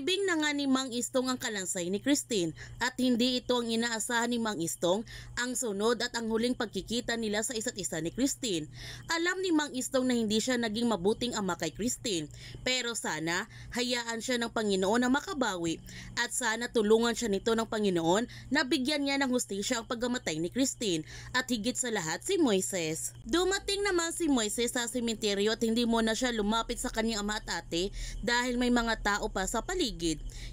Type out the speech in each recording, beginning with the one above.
Nilibing na nga ni Mang Istong ang kalansay ni Christine at hindi ito ang inaasahan ni Mang Istong ang sunod at ang huling pagkikita nila sa isa't isa ni Christine. Alam ni Mang Istong na hindi siya naging mabuting ama kay Christine, pero sana hayaan siya ng Panginoon na makabawi at sana tulungan siya nito ng Panginoon na bigyan niya ng hustisya ang pagkamatay ni Christine at higit sa lahat si Moises. Dumating naman si Moises sa sementeryo at hindi muna siya lumapit sa kanyang ama at ate dahil may mga tao pa sa paligid.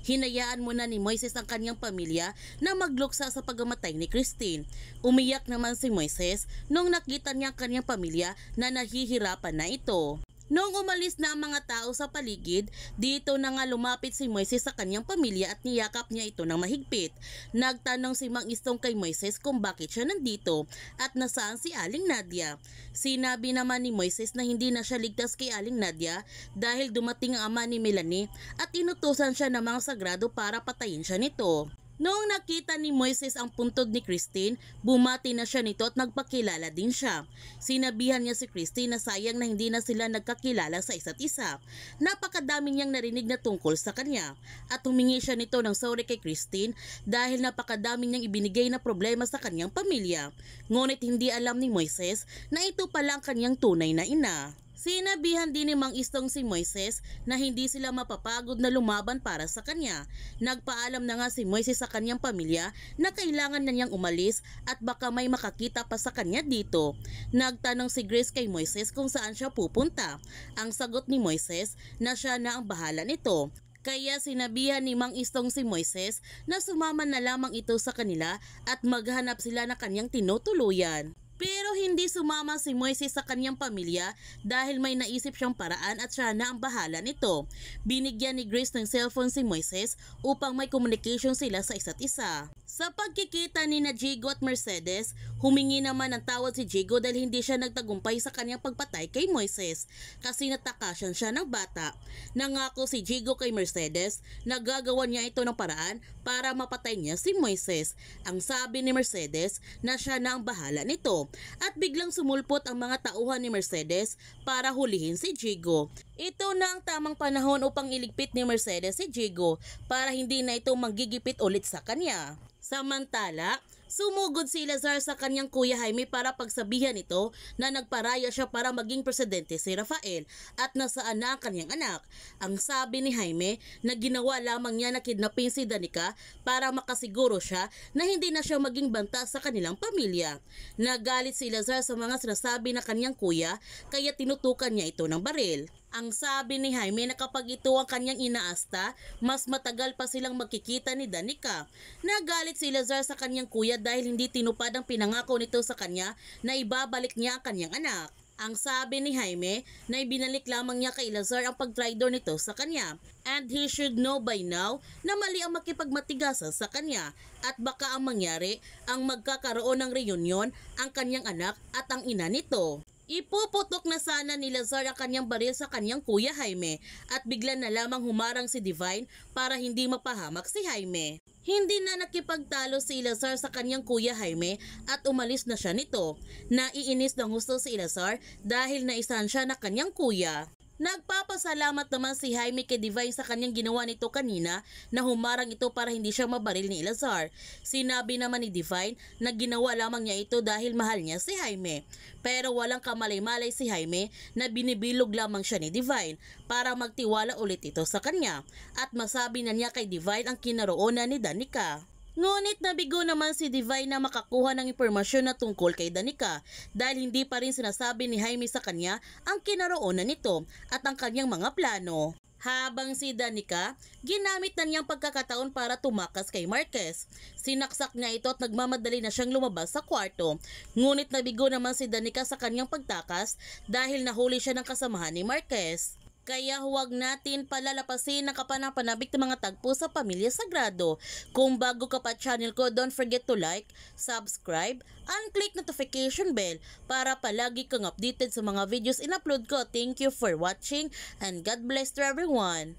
Hinayaan muna ni Moises ang kanyang pamilya na magluksa sa pagkamatay ni Christine. Umiyak naman si Moises nung nakita niya ang kanyang pamilya na nahihirapan na ito. Noong umalis na ang mga tao sa paligid, dito na nga lumapit si Moises sa kanyang pamilya at niyakap niya ito ng mahigpit. Nagtanong si Mang Istong kay Moises kung bakit siya nandito at nasaan si Aling Nadia. Sinabi naman ni Moises na hindi na siya ligtas kay Aling Nadia dahil dumating ang ama ni Melanie at inutusan siya ng mga sagrado para patayin siya nito. Noong nakita ni Moises ang puntod ni Christine, bumati na siya nito at nagpakilala din siya. Sinabihan niya si Christine na sayang na hindi na sila nagkakilala sa isa't isa. Napakadami niyang narinig na tungkol sa kanya at humingi siya nito ng sorry kay Christine dahil napakadami niyang ibinigay na problema sa kanyang pamilya. Ngunit hindi alam ni Moises na ito pala ang kanyang tunay na ina. Sinabihan din ni Mang Istong si Moises na hindi sila mapapagod na lumaban para sa kanya. Nagpaalam na nga si Moises sa kanyang pamilya na kailangan na niyang umalis at baka may makakita pa sa kanya dito. Nagtanong si Grace kay Moises kung saan siya pupunta. Ang sagot ni Moises na siya na ang bahala nito. Kaya sinabihan ni Mang Istong si Moises na sumama na lamang ito sa kanila at maghanap sila na kanyang tinutuluyan. Pero hindi sumama si Moises sa kanyang pamilya dahil may naisip siyang paraan at siya na ang bahala nito. Binigyan ni Grace ng cellphone si Moises upang may communication sila sa isa't isa. Sa pagkikita ni na Jigo at Mercedes, humingi naman ng tawad si Jigo dahil hindi siya nagtagumpay sa kanyang pagpatay kay Moises kasi natakasyan siya ng bata. Nangako si Jigo kay Mercedes na gagawan niya ito ng paraan para mapatay niya si Moises. Ang sabi ni Mercedes na siya na ang bahala nito at biglang sumulpot ang mga tauhan ni Mercedes para hulihin si Jigo. Ito na ang tamang panahon upang iligpit ni Mercedes si Jigo para hindi na ito manggigipit ulit sa kanya. Samantala, sumugod si Lazar sa kanyang kuya Jaime para pagsabihan ito na nagparaya siya para maging presidente si Rafael at nasaan na ang kanyang anak. Ang sabi ni Jaime na ginawa lamang niya na kidnapin si Danica para makasiguro siya na hindi na siya maging banta sa kanilang pamilya. Nagalit si Lazar sa mga sinasabi na kanyang kuya kaya tinutukan niya ito ng baril. Ang sabi ni Jaime na kapag ito ang kanyang inaasta, mas matagal pa silang magkikita ni Danica. Nagalit si Lazar sa kanyang kuya dahil hindi tinupad ang pinangako nito sa kanya na ibabalik niya ang kanyang anak. Ang sabi ni Jaime na ibinalik lamang niya kay Lazar ang pagtraidor nito sa kanya. And he should know by now na mali ang makipagmatigasan sa kanya at baka ang mangyari ang magkakaroon ng reunion ang kanyang anak at ang ina nito. Ipuputok na sana ni Lazar ang kanyang baril sa kanyang kuya Jaime at bigla na lamang humarang si Divine para hindi mapahamak si Jaime. Hindi na nakipagtalo si Lazar sa kanyang kuya Jaime at umalis na siya nito. Naiinis ng gusto si Lazar dahil naisahan siya na kanyang kuya. Nagpapasalamat naman si Jaime kay Divine sa kanyang ginawa nito kanina na humarang ito para hindi siya mabaril ni Lazar. Sinabi naman ni Divine na ginawa lamang niya ito dahil mahal niya si Jaime. Pero walang kamalay-malay si Jaime na binibilog lamang siya ni Divine para magtiwala ulit ito sa kanya at masabi na niya kay Divine ang kinaroonan ni Danica. Ngunit nabigo naman si Divine na makakuha ng impormasyon na tungkol kay Danica dahil hindi pa rin sinasabi ni Jaime sa kanya ang kinaroonan nito at ang kanyang mga plano. Habang si Danica, ginamit na niyang pagkakataon para tumakas kay Marquez. Sinaksak niya ito at nagmamadali na siyang lumabas sa kwarto. Ngunit nabigo naman si Danica sa kanyang pagtakas dahil nahuli siya ng kasamahan ni Marquez. Kaya huwag natin palalapasin ang kapanapanabik ng mga tagpo sa Pamilya Sagrado. Kung bago ka pa channel ko, don't forget to like, subscribe, and click notification bell para palagi kang updated sa mga videos in-upload ko. Thank you for watching and God bless to everyone.